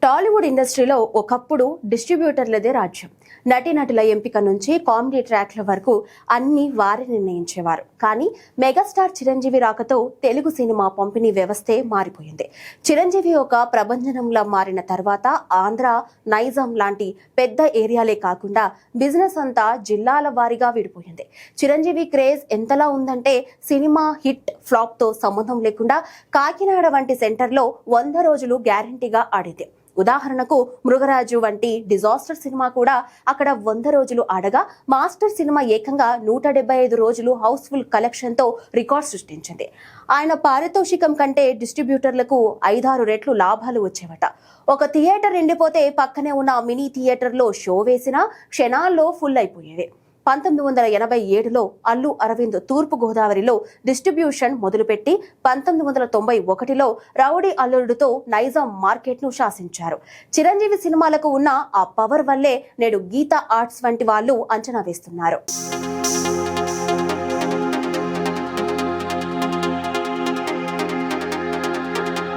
టాలీవుడ్ ఇండస్ట్రీలో ఒకప్పుడు డిస్ట్రిబ్యూటర్లదే రాజ్యం. నటీనటుల ఎంపిక నుంచి కామెడీ ట్రాక్ల వరకు అన్ని వారే నిర్ణయించేవారు. కానీ మెగాస్టార్ చిరంజీవి రాకతో తెలుగు సినిమా పంపిణీ వ్యవస్థే మారిపోయింది. చిరంజీవి ఒక ప్రభంజనంలా మారిన తర్వాత ఆంధ్ర, నైజాం లాంటి పెద్ద ఏరియాలే కాకుండా బిజినెస్ అంతా జిల్లాల వారీగా విడిపోయింది. చిరంజీవి క్రేజ్ ఎంతలా ఉందంటే సినిమా హిట్ ఫ్లాప్ తో సంబంధం లేకుండా కాకినాడ వంటి సెంటర్లో 100 రోజులు గ్యారంటీగా ఆడేది. ఉదాహరణకు మృగరాజు వంటి డిజాస్టర్ సినిమా కూడా అక్కడ 100 రోజులు ఆడగా, మాస్టర్ సినిమా ఏకంగా 175 రోజులు హౌస్ఫుల్ కలెక్షన్ తో రికార్డ్ సృష్టించింది. ఆయన పారితోషికం కంటే డిస్ట్రిబ్యూటర్లకు 5-6 రెట్లు లాభాలు వచ్చేవట. ఒక థియేటర్ నిండిపోతే పక్కనే ఉన్న మినీ థియేటర్లో షో వేసినా క్షణాల్లో ఫుల్ అయిపోయేవి. 1987లో అల్లు అరవింద్ తూర్పు గోదావరిలో డిస్ట్రిబ్యూషన్ మొదలుపెట్టి 1991లో రౌడీ అల్లుడుతో నైజాం మార్కెట్ను శాసించారు. చిరంజీవి సినిమాలకు ఉన్న ఆ పవర్ వల్లే నేడు గీతా ఆర్ట్స్ వంటి వాళ్ళు అంచనా వేస్తున్నారు.